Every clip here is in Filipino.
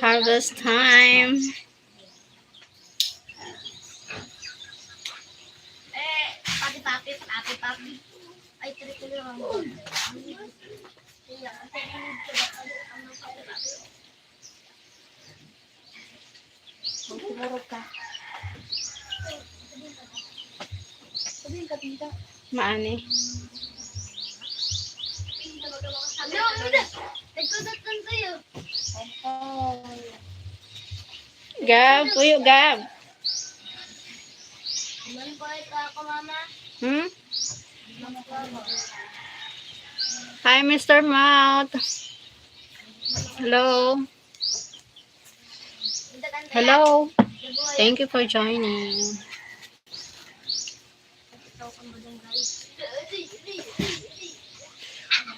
Harvest time. Papi. Ay, tuloy lang. Tumurog ka. Sabihin ka, Tinta. Maani. Ano? Nagkudutan sa'yo. Gab, puyo, Gab. Ilan pa ito ako, Mama? Hmm? Hi, Mr. Mouth. Hello. Hello. Thank you for joining.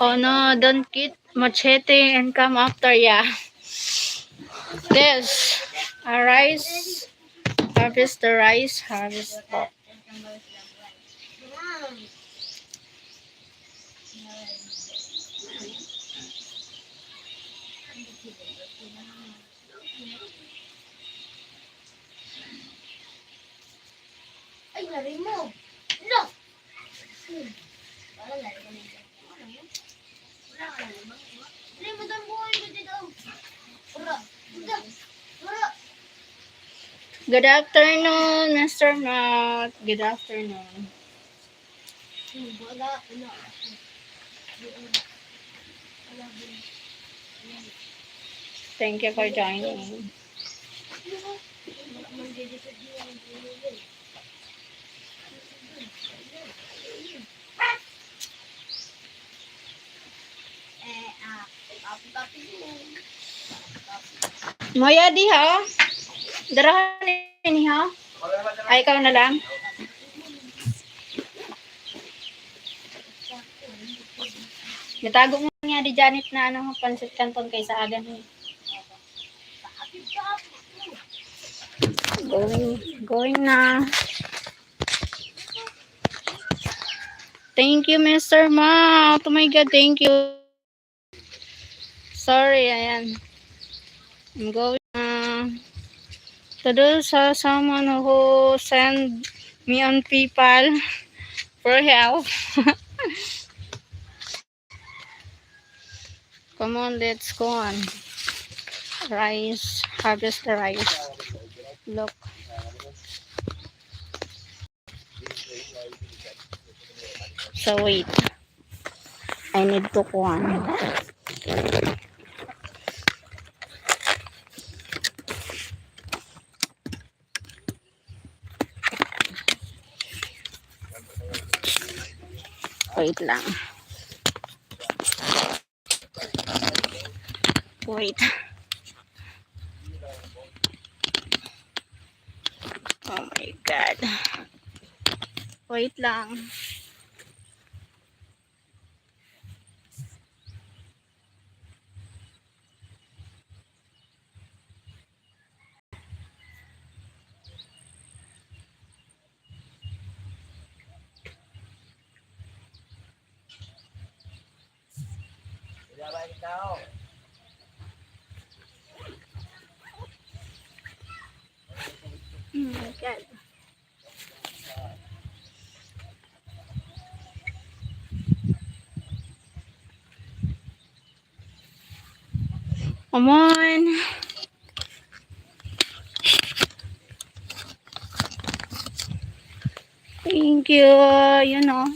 Oh no, don't get machete and come after ya. This, a rice. Harvest the rice. Harvest the Ay, na-remove. No! Wala na. Remove ang buhay ko dito. Ura. Ura. Good afternoon, Mr. Mouth. Good afternoon. Wala. Thank you for joining. Moya di ha? Darahan ni ha? Ay, ikaw na lang? Natago mo nga di Janet na ano, pansit canton kay sa agan. Going na. Thank you, Mr. Mouth. Oh my God, thank you. Sorry, ayan. I'm going to do someone who send me on PayPal for help. Come on, let's go on. Rice, harvest the rice. Look. So wait. I need to go on. Wait lang. Wait. Oh my God. Wait lang. Oh my God. Come on. Thank you. You know.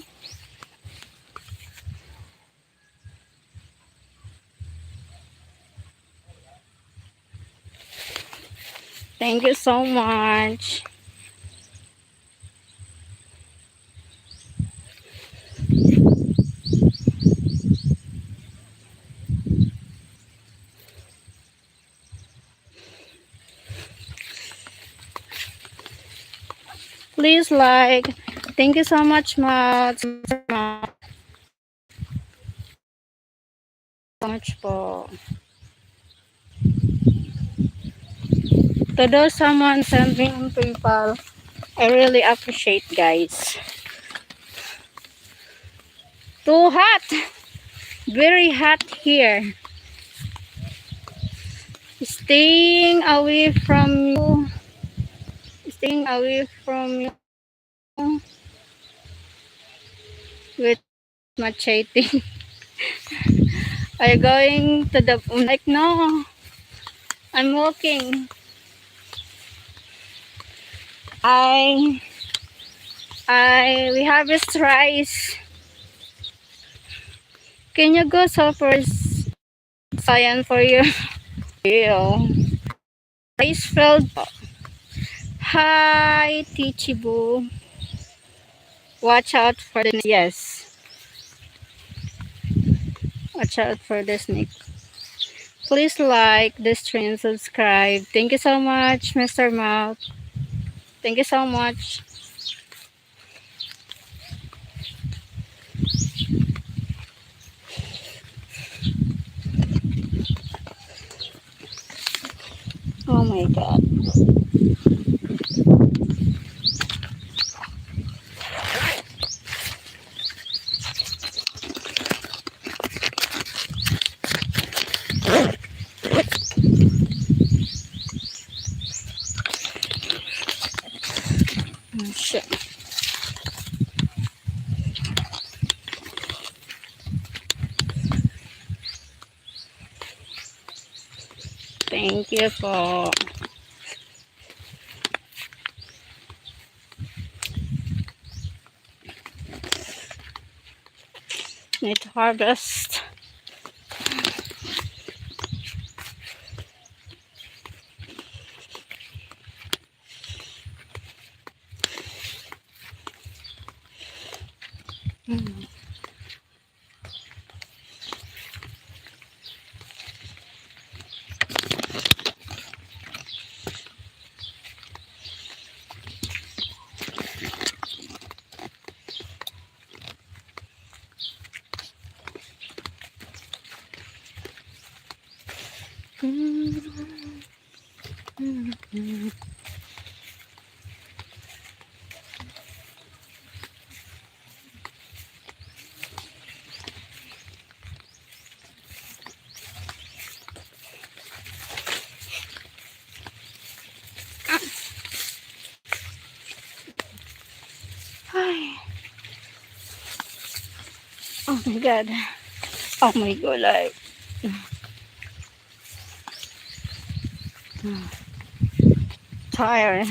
Thank you so much. Please like. Thank you so much, Matt. So much po. To those someone send me on PayPal, I really appreciate, guys. Too hot. Very hot here. It's staying away from you, staying away from you with machete. Are you going to the, like, no, I'm walking. I we harvest rice. Can you go so first, Cyan, for you? Ew. Rice field. Hi, Teachiboo. Watch out for the, yes. Watch out for the snake. Please like the stream, subscribe. Thank you so much, Mr. Mouth. Thank you so much. Oh my God. Oh, shit. Thank you po. Need to harvest. Ay. Oh my God. Oh my God. Like, tired.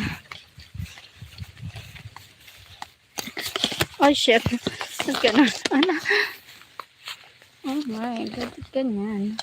Oh shit. Ba't ganun? Ano? Oh my God. Ba't ganyan?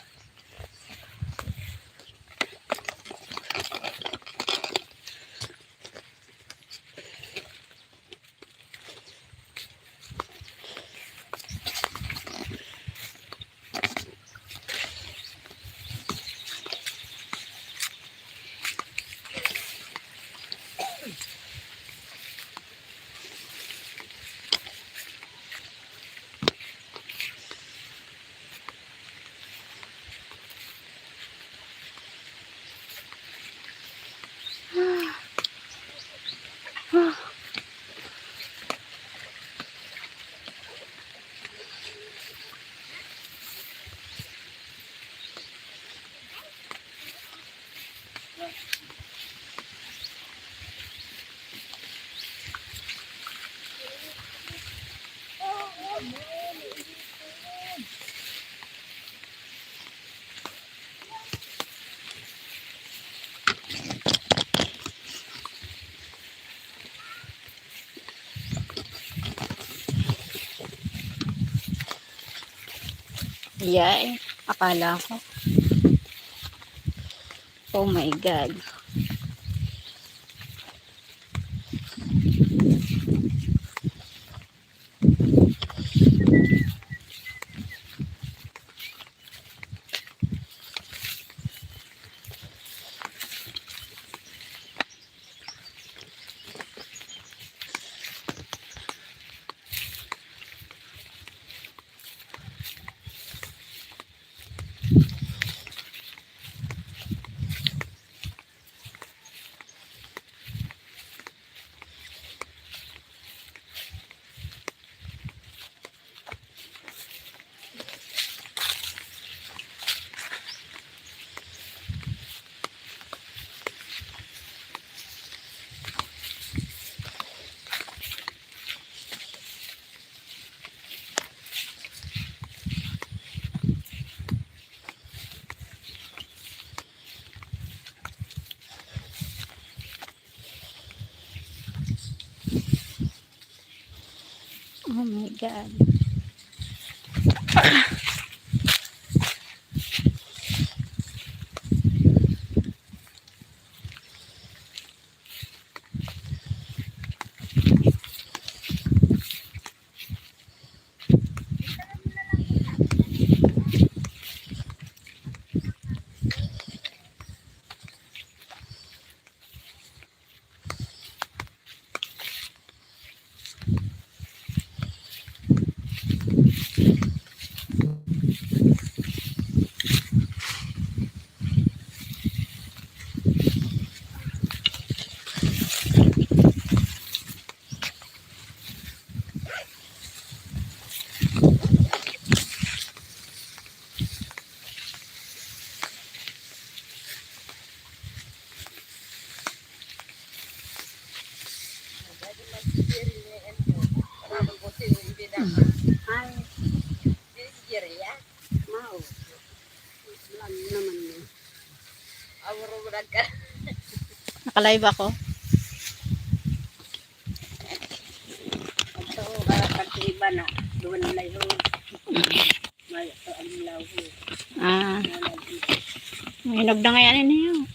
Yay. Akala ko. Oh my God. dyan. Nakalive ako. Ah. Hinog na nga yan niyo.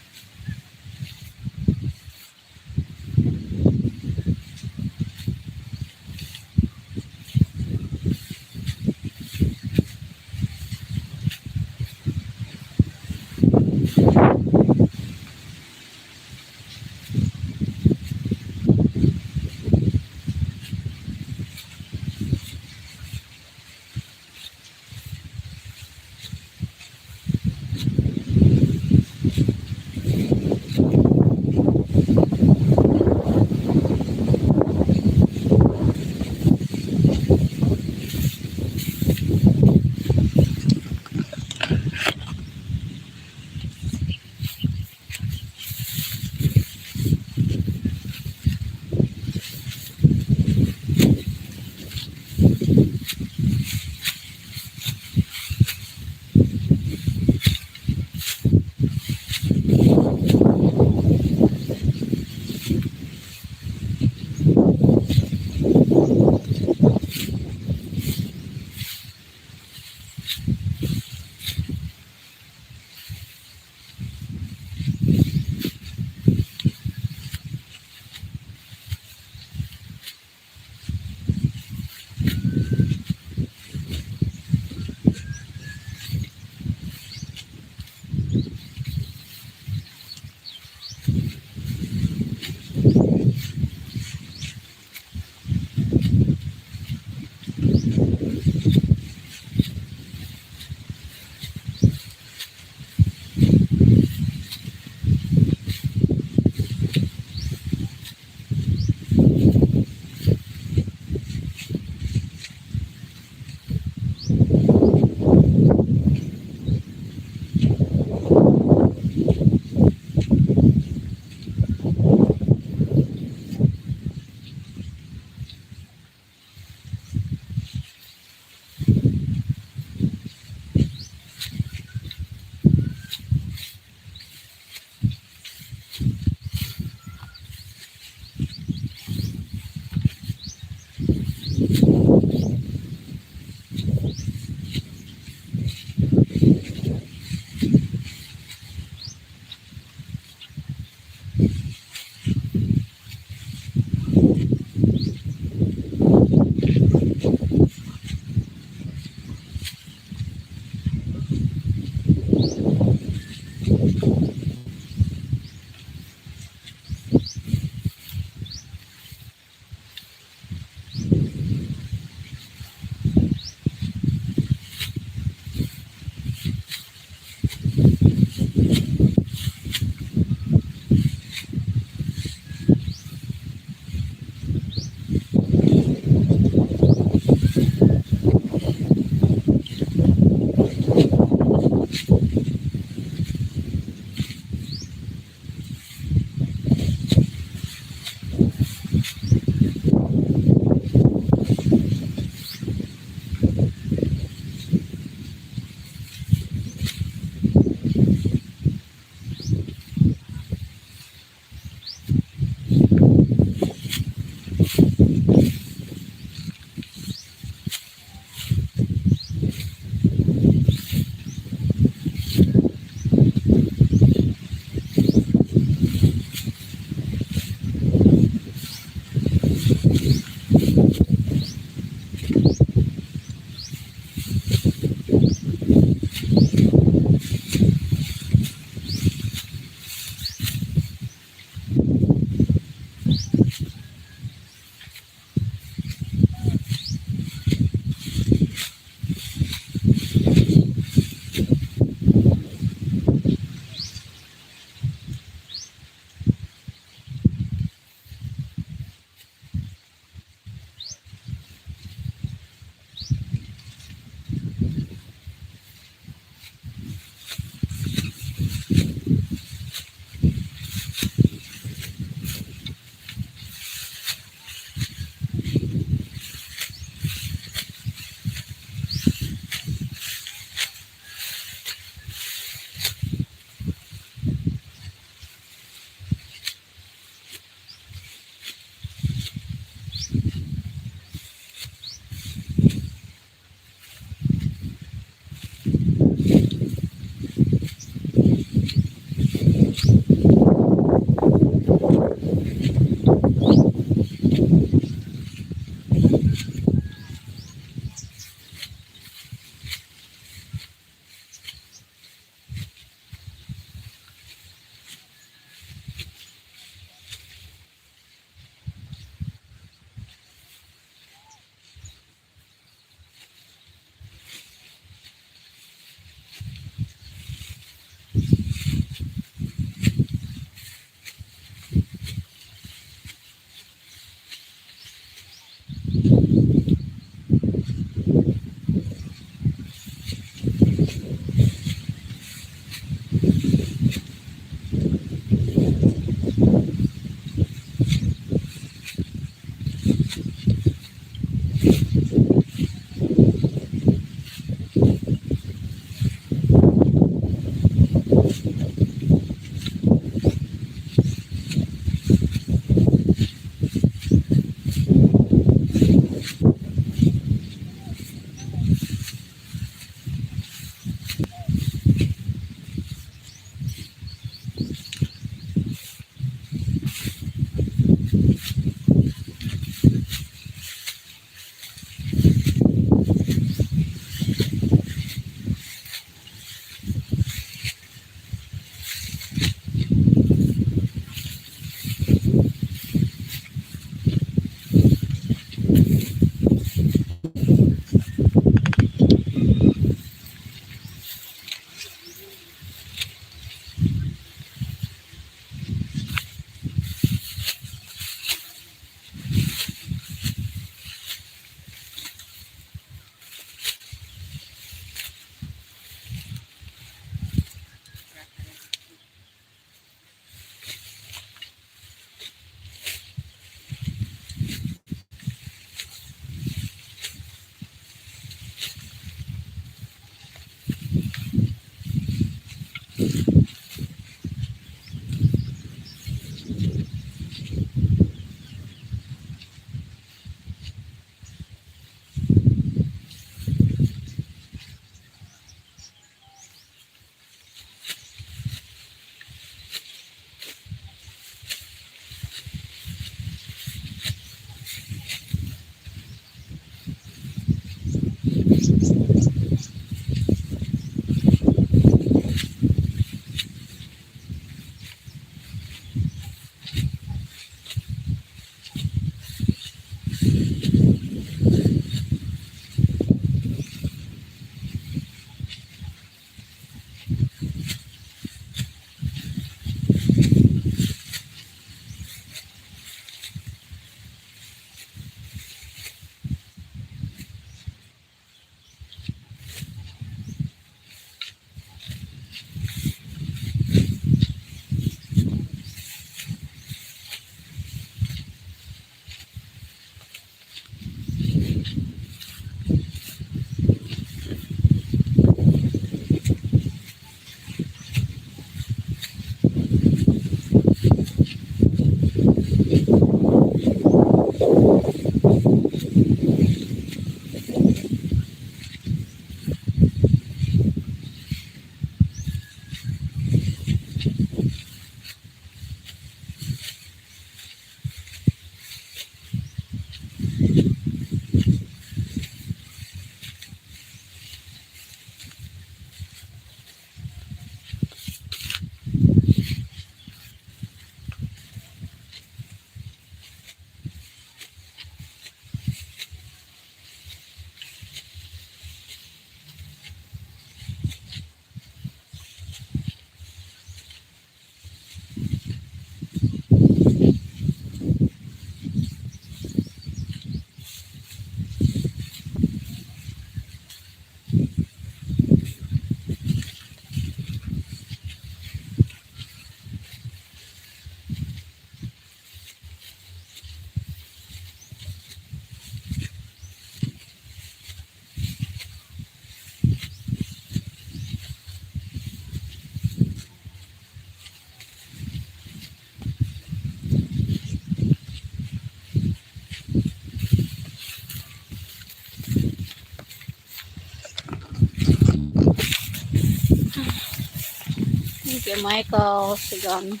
you, Michael. Sigan.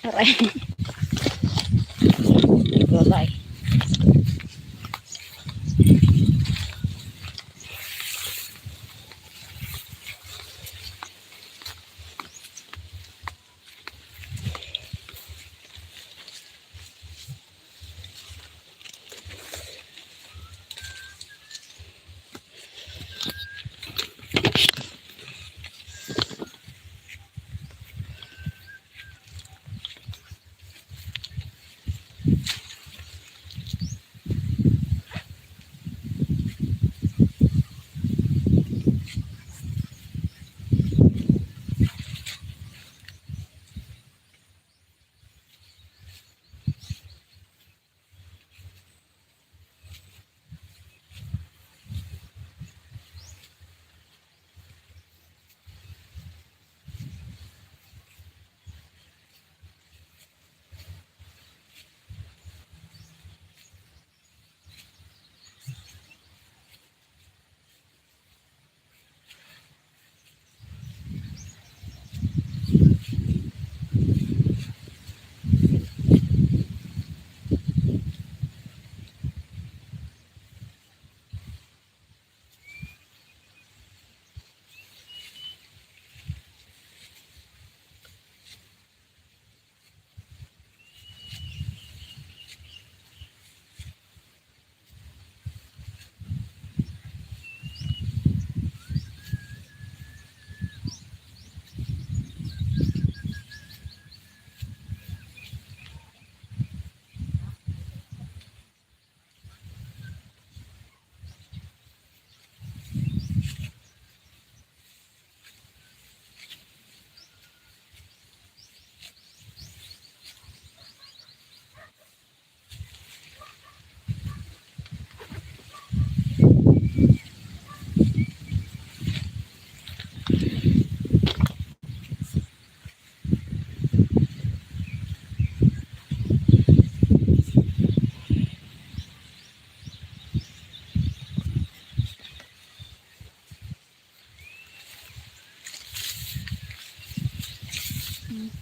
Aray. Gulay.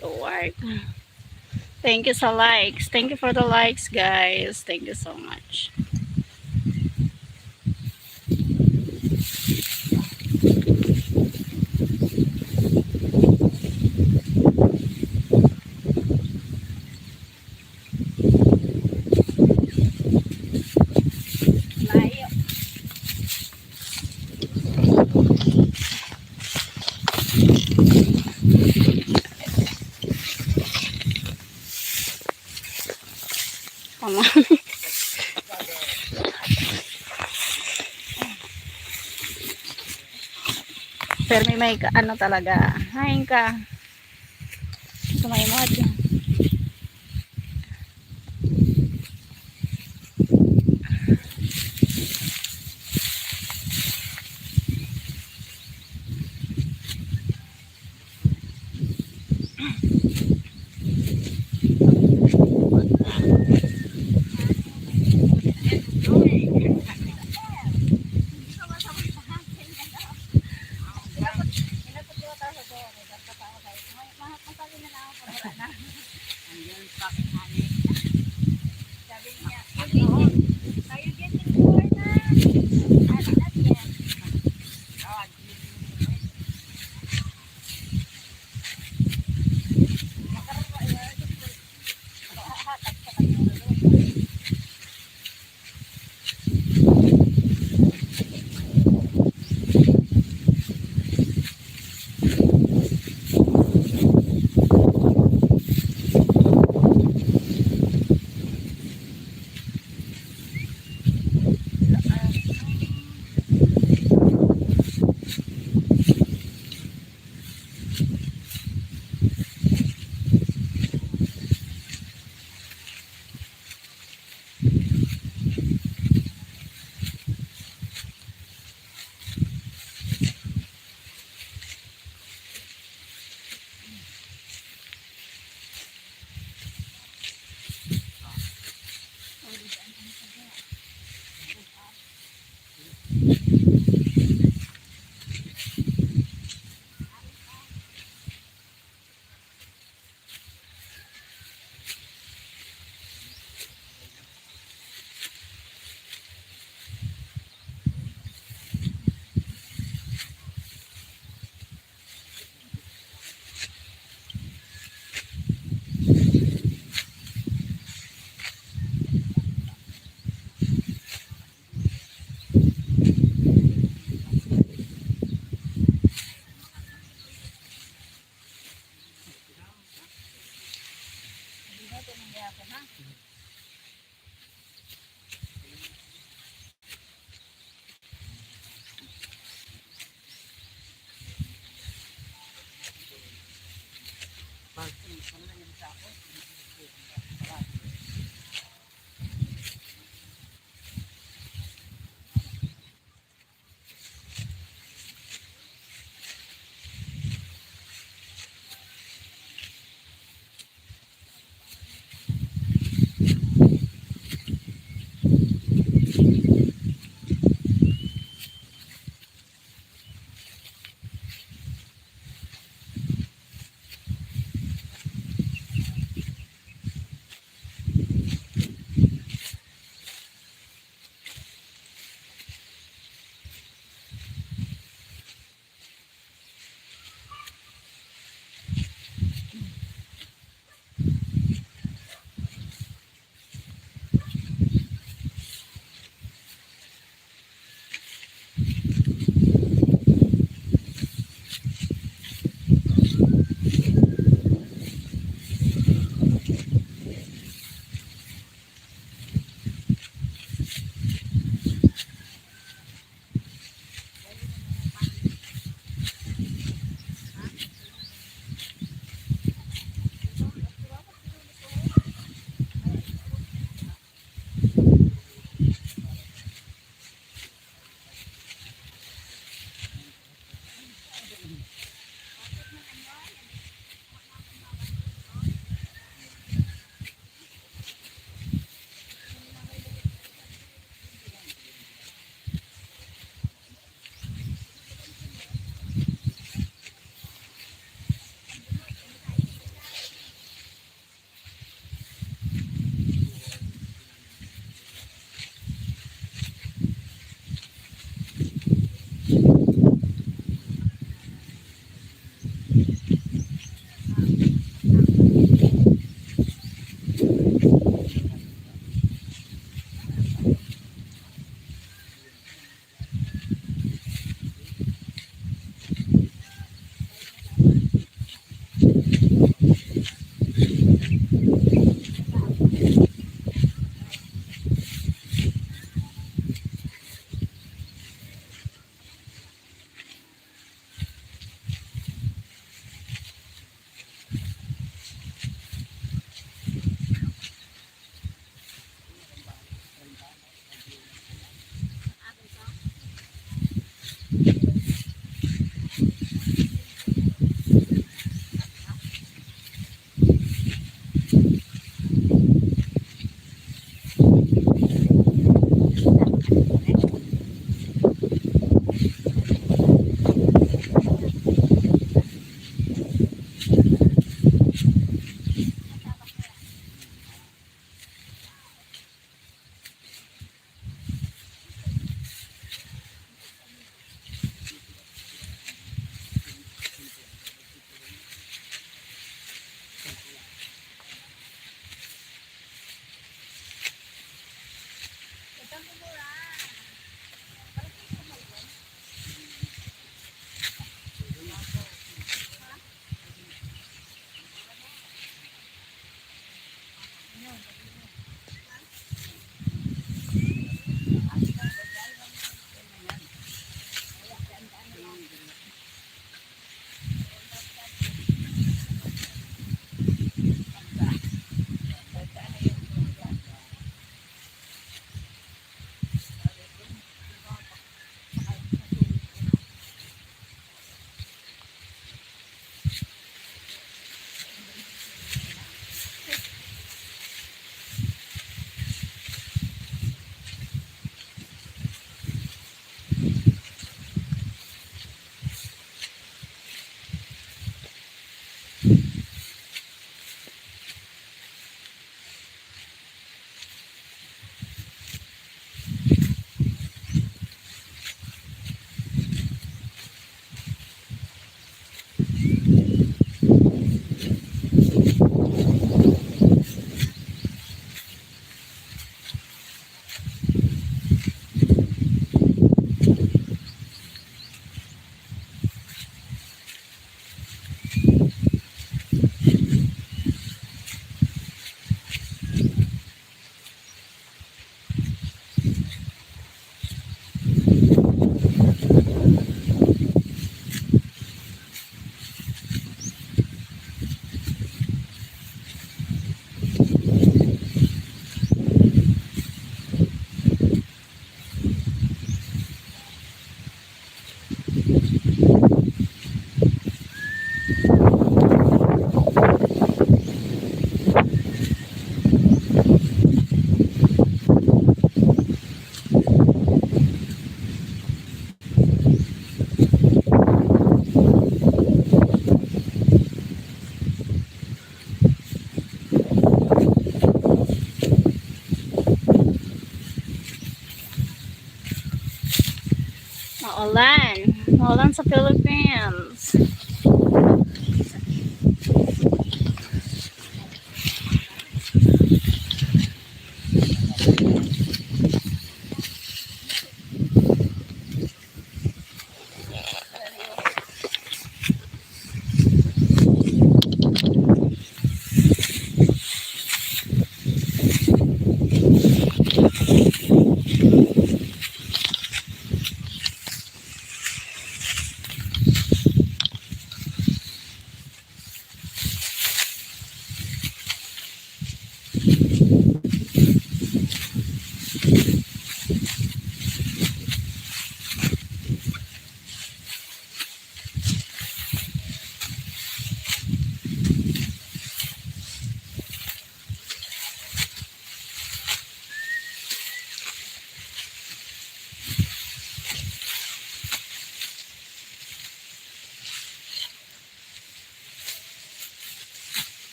To work. Thank you sa likes. Thank you for the likes, guys. Thank you so much. Layo. Tama. Pero may ano talaga. Hain ka. Sumay mo dyan. Maulan. Maulan sa Philippines.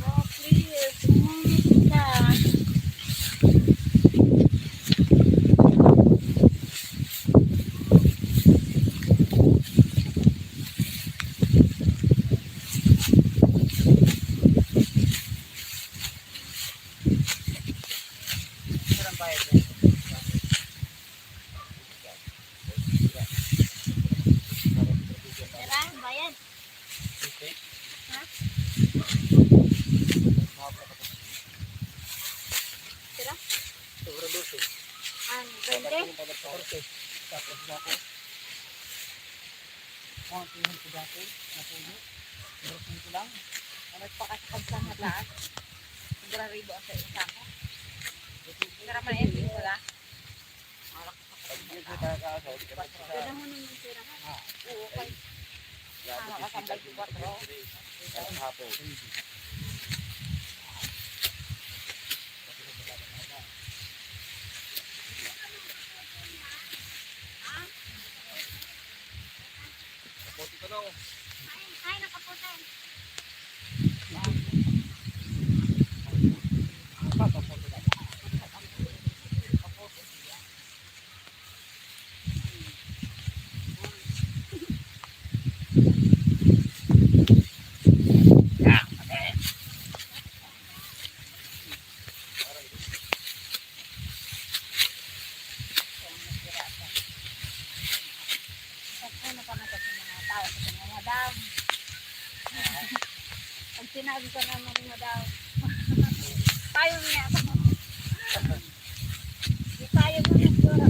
Oh, please. Umuwi ka. Tara, bayad. Ha? Tira? Ang 20? Ganda mo naman tira ha? Oo, okay. Ay, nakaputan. Ano pa natin sa mga tao sa mga madam. Pag sinabi ko na mga madam, tayo niya. Di tayo mo yung sura.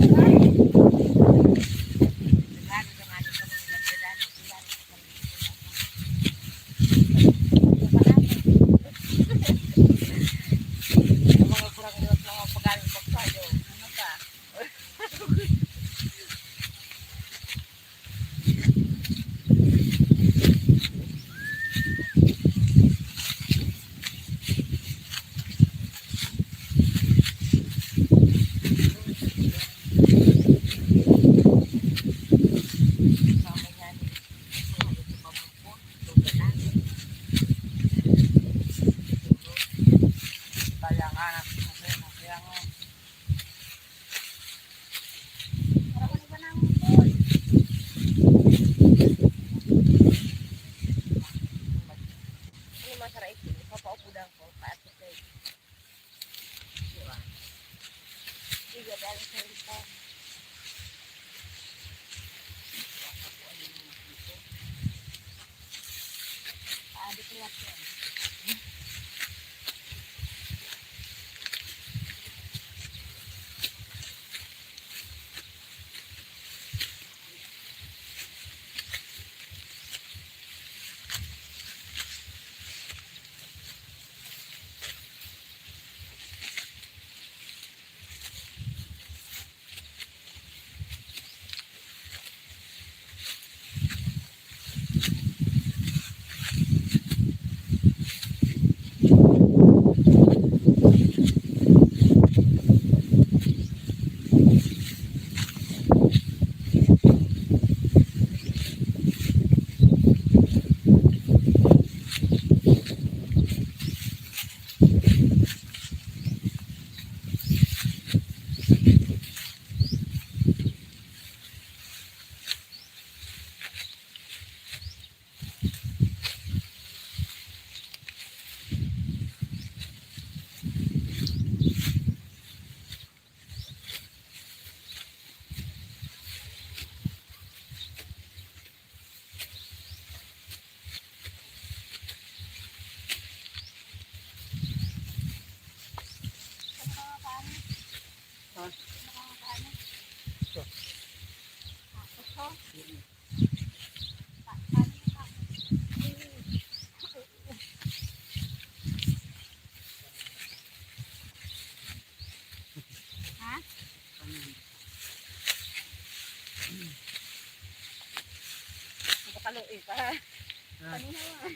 Panihawa.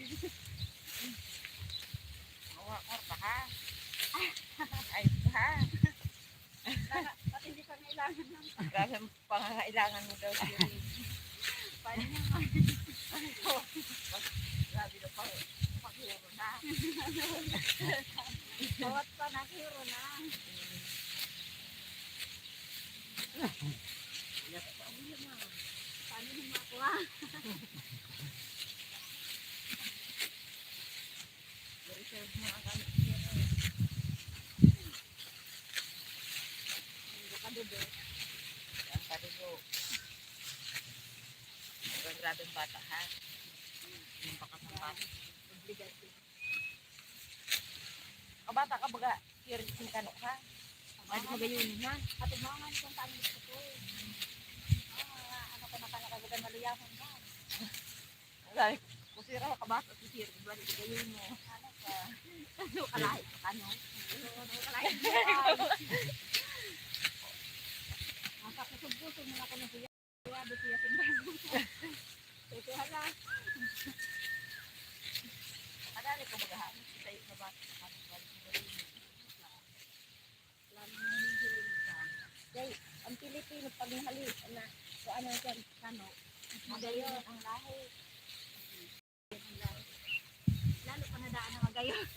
Mawa ha. Ay, ha. At hindi pa kailangan ng Grabe ang pangangailangan mo daw siya. panihawa. Grabe na paghiro na. Bawat pa nakiro na. Paano humakuha? Reserve mo ang gamit niya. Hindi ka dudo. Ang kadugo. Grabe ang bata ha. Yung bakas ng bata. Obligasyon. Kabata ka baga, curious yung kanok ha? Ano ka gayon ha? At umangan kung paano gusto ko. Ano ko nakalakagudan maluyahan ka. Sabi, kung sira ka bata, sisira ka balik ka gayon mo. Ano ka? Ano kalahit ka ano? Ano kalahin mo? Nakakusog-pusog mo na ako ng kuya. Kuya, buti yakin ba? Ito hala. Kadali ko magahamit. Tayo sa bata. Lalo na hinihiling ka. Kaya, ang Pilipino, pag nahali, na, kung ano dyan, ano, magayon ang lahi. Lalo pa nadaan ang magayon.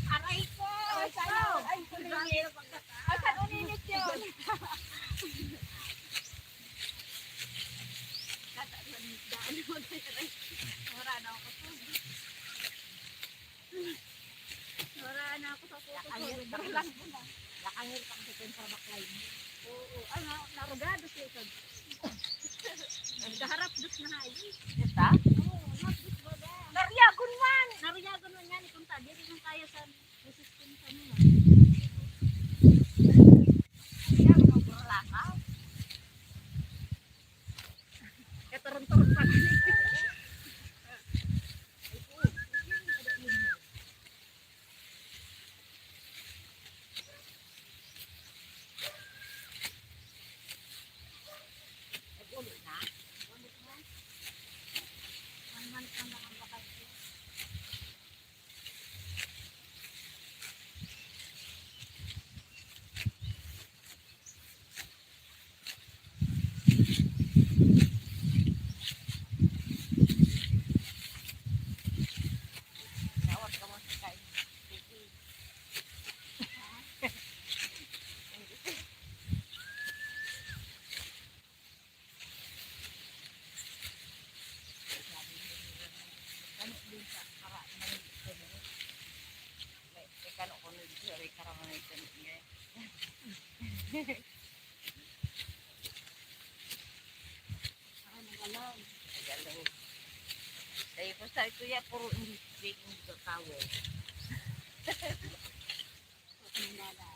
Aray ko! Ay, saan? Ay, kuninit. Ay, saan uninit yun? Daan mo tayo, aray. Wala na ako to. Wala na ako sa puto. Pero lang mo na. Nakangil ka sa temper baklay mo. Oo. Ay, narugado siya ito. Nagkaharap dos na hay. Ito? Oo, nagdus ba ba? Naryagon man! Naruyagon mo yan, ikunta. Dili nang kaya sa resistance sa nila. Kaya magburla ka. Kaya turun-turun pa na. Nagulo na. One month na lang ang bakasyon. Nawag ka mo sa kain. Sige. Ano din sa para naman ito mo. May kano ko nung siri karangan ito niya. Ako nag-alam. Agalo. Dahil ko sa ito ya puro English speaking dito tawag. Ako nag-alam.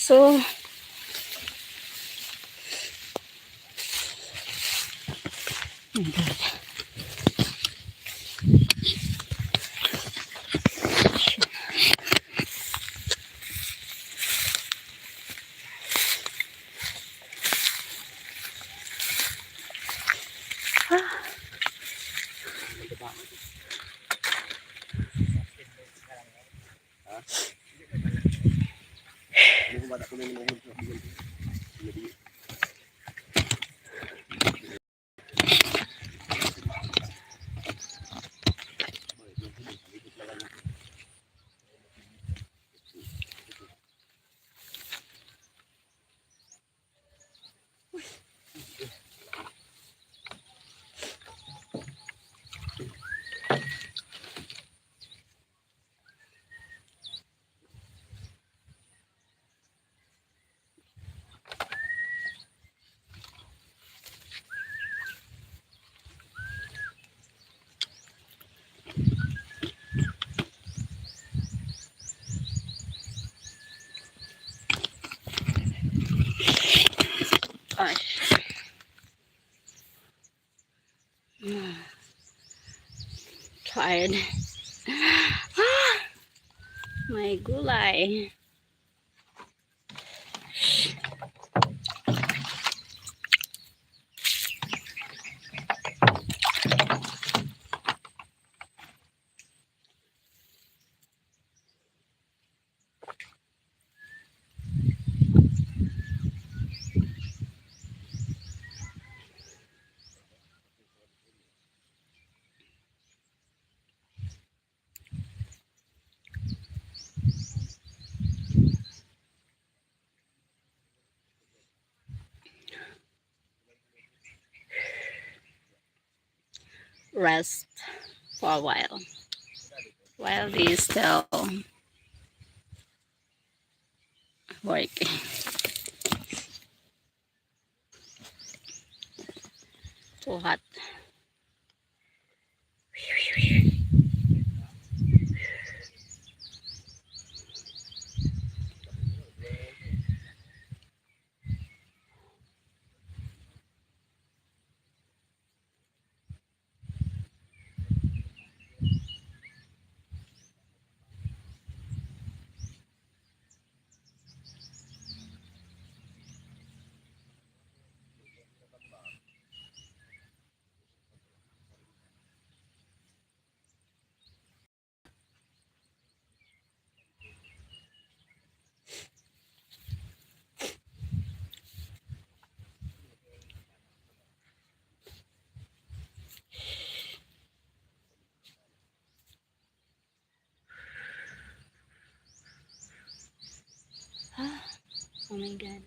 aso. Oh my God. Gosh. Tired. May gulay. Rest for a while they still working. Too hot. Oh my God.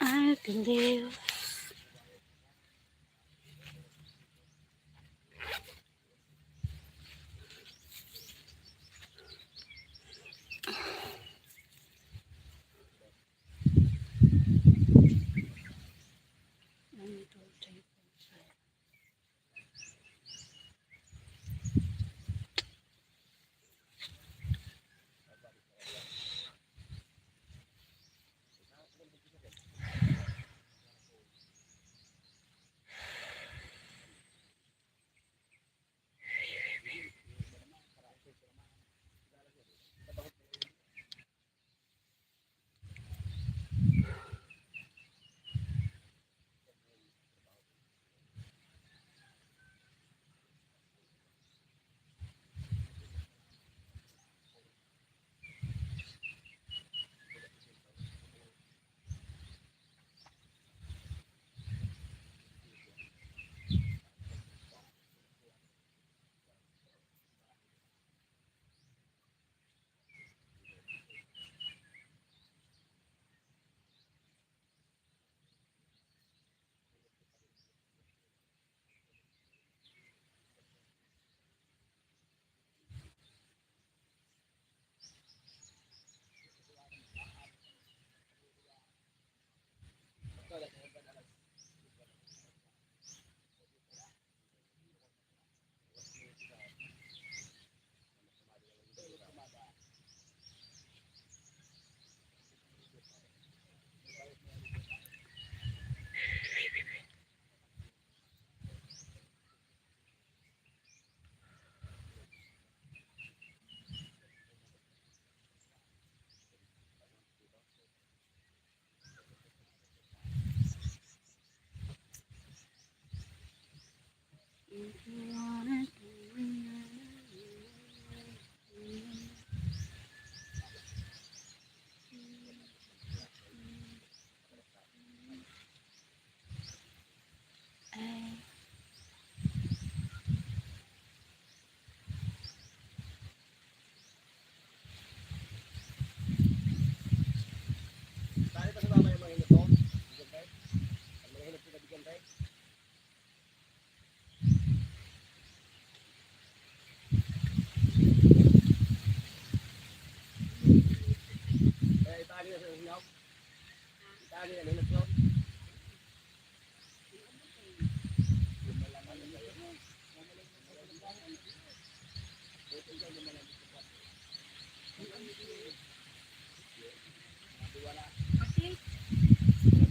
I believe.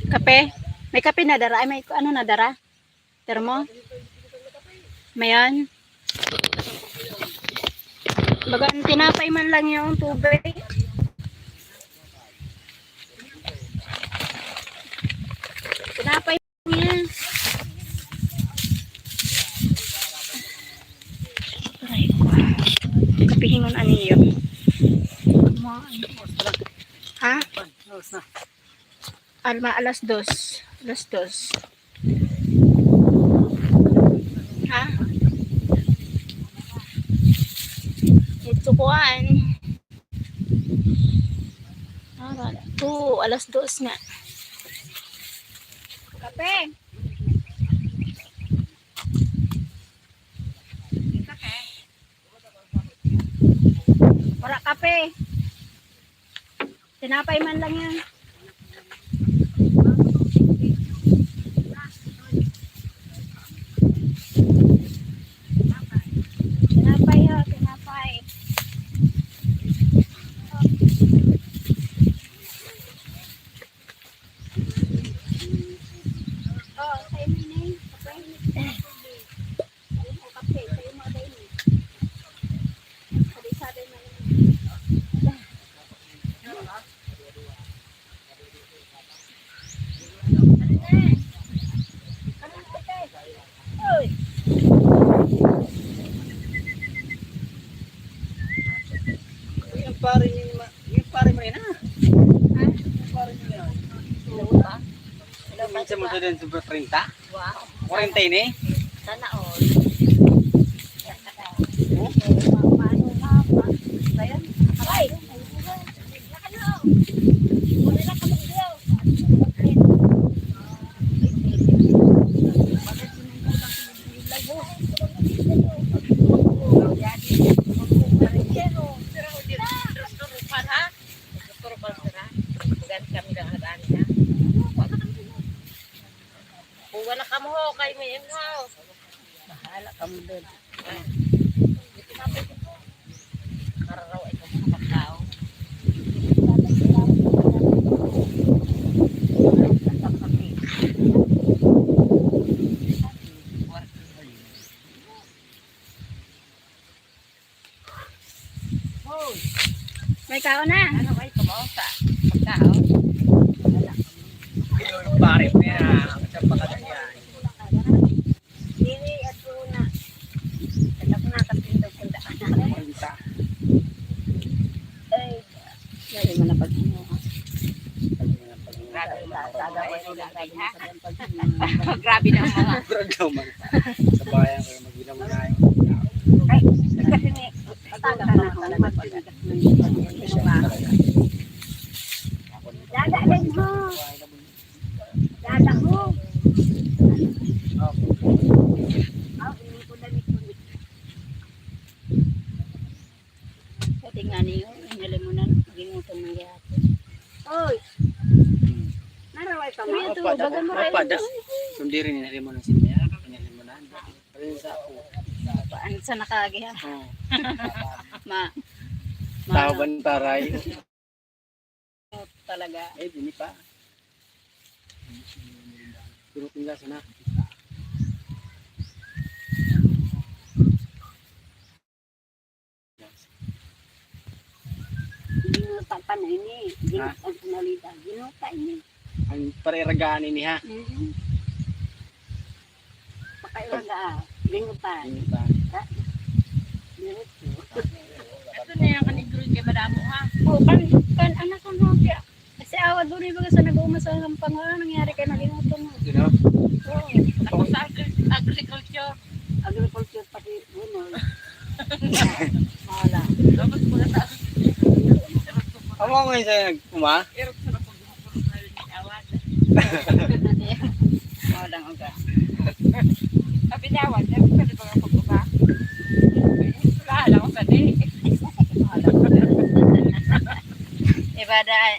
Kape? May kape na dara? Ay, may ano na dara? Termo? Mayan? Bagang tinapay man lang yung tubig. Tinapay lang yan. Aray ko. Kapihingon aniyo. Ha? Alma, alas 2. Alas 2. Ha? Ito kuan. Alas 2 nga. Kape. Wala kape. Tinapay man lang yan. Tinapay ha, tinapay. Oh, sa'yo mo yun eh. Sa'yo mo kape, sa'yo mo aday mo. Sabi mo yun. Yung pare mo rin ha. Pare mo yan. Minsan mo sa din super 30? Wow. 40 ini? Sana all. Paano na ba? Bayan? Ay! Nakano! Wala na ka mag-ilaw. Wala ka mo kay may in-house. Bahala ka mo doon. Kararaw ay kung kapagkao. May kao na. Ano kayo kumaw sa pagkao? Yung pare mo yan. Sa pagkatan yan. Dili at una. Alam na kapindog kung daan na. 40. Ay, Dali mo na pag-ino. grabe masaga ko yung lagay ha. Grabe na ang mga. Grabe daw man. Sa bayan kayo mag-ilaw na yun. Ay, kasi ni masaga ka na talaga pag Dada din ho. Dada ho. Ini ko na nito. Pwede nga niyo. Inyalim mo na. Magingutong ng gihapon. Oy. Naraway pa Sabi mo. ito, bagan mo rin. Pada. Kundi rin inali mo ng sinmaya. Inali mo na. Pero sa ako. Paano sa nakagi ha? Oh. Ma. Tawaban taray. Talaga. Eh, dini pa. Turok nila sana. Ginuta pa na ini. Ha? Ang pinalita. Ginuta ini. Ang pariragaan ini ha. Pakailaga. Ginuta. Dini pa. Ginuta. Ito na yung kanigro kay madamo ha. Oh, kan anak ko no kaya. Kasi awad doon ibaga sa nag-uuma sa kampangan nangyari kay nagingutong mo. You know? Oh. Ako sa agriculture. Agriculture pati bunol. Wala. Dapat mo na sa Ako ngayon sa'yo nagpuma. Pero sa pag-gumapuro na rin ni Awad. Wala nga. Sabi ni Awad, pwede ba nga pagbuka? Wala, alam ko sa di.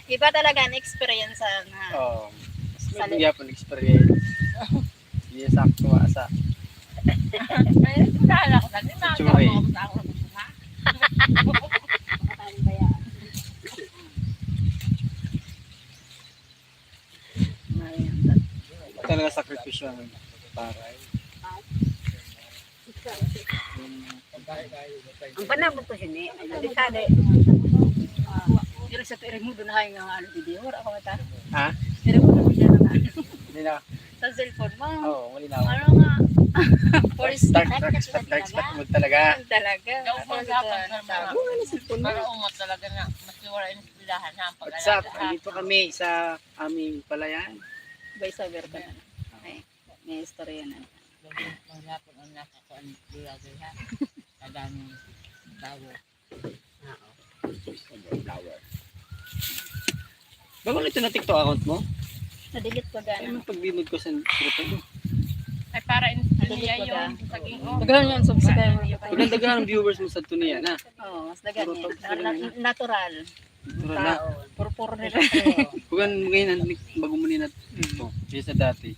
Iba talaga ang experience na. Oo. Mas magigya po experience. Hindi sakto asa. Ay, kala ko na. Di na Tsuri. ako sa ako. Ha? Paano ba yan? Talaga sakripisyo ang para. Ang panabot ko sini, delikado. Pero sa tuwing mo doon nga ano video, wala ka mata. Ha? Pero mo video na Hindi na. sa cellphone mo. Oo, wali na. Ano nga? First Start mo talaga. talaga. Daw ko dapat na Sabi mo na cellphone mo. para umat talaga na mas wala yung pilahan na ang What's up? pag-alaga. Andito kami sa aming palayan. By saber ka na. Ay, may istorya na. Maghapon ang nasa ko ang lulagay ha. Kadaming tao. Bago ito na TikTok account mo? Na-delete pa Ay, gana. pag-binod ko sa grupo mo. Ay para niya yung saging oh. Daghan yan, subscribe mo. Maganda ka ng viewers mo sa Tunia na. Oo, mas dagan Puro yan. pag- Natural. Puro na. Purpur nila. Kugan mo ngayon bago mo nina ito. Hindi sa dati.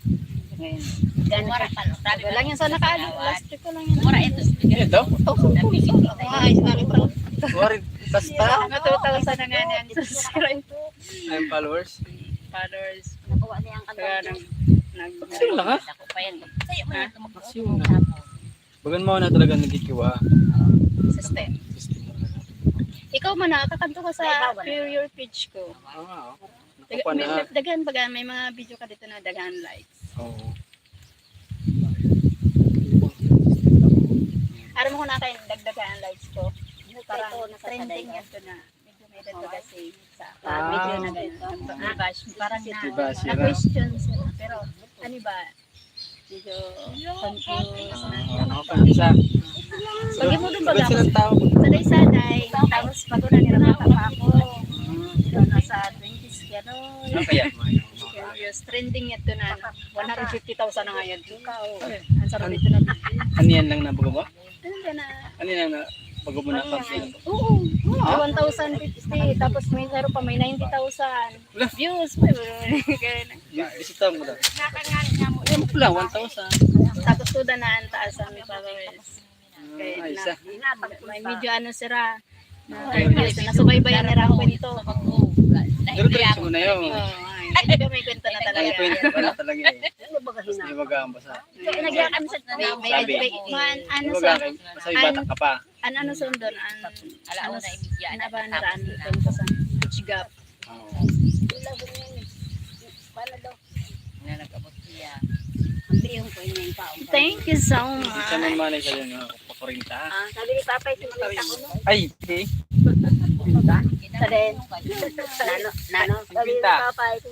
Ngayon. Mura pa no. Sabi Wala yan sa nakaano. Last week ko lang yan. Mura ito. Ano daw? Ay, sorry bro. Sorry, basta. Mga 2,000 na nga yan. Subscribe. I'm followers. Followers. Nakuha niya ang Kaya kantong. Sino lang ha? Ako pa yan. Sa'yo mo Ha? na Sino na? Bagan mo na talaga nagikiwa. System. System mo na. Ikaw man nakakanto ka sa your page ko. Oo. Nakuha na. Dagan baga may mga video ka dito na dagan likes. Oo. Aram mo ko na kayo dagdagan likes ko. Parang Ito, nasa trending saday ito na. Medyo may dito kasi sa Ah. video na gano'n. Bash, parang Diba, na sira? question sila. Pero ano ba? Medyo confused. Ano ka isa? Pag mo doon baga Ba't silang tao? saday-saday. Tapos pag na niramata pa ako. Doon nasa 20s gano'n. Ano kaya? Curious. Trending ito na 150,000 na ngayon. Ang sarap dito na. Ano yan lang na bago ba? Ano ba na? Ano yan na bago mo na cancel? Oo. 1,050. Tapos may meron pa may 90,000 Wala. views. Bisita mo lang. Nakangan niya mo. Ano ko lang, 1,000. Tapos tuda na ang taas ang followers. Ah, isa. May medyo ano sira. Nasubaybayan nila ang kwento. Diretso mo na yun. Medyo may kwento na Ay, talaga. pwede pala talaga eh. Ano ba hina? Hindi baga ang basa. Nagyakam sa Ano Hindi sa baga sabi bata ka pa. ano sundon an Alauna na imidya. ano ba naraan kwento sa beach gap. Oo. Para daw. Na nag-abot siya. Ang biyong ko yung pao. Thank you so Sa much. man manay sa dyan, paparinta. Sabi ni Papay, sumakita ko no. Ay, okay. Sa din. Nano, sabi ni Pinta. Papay,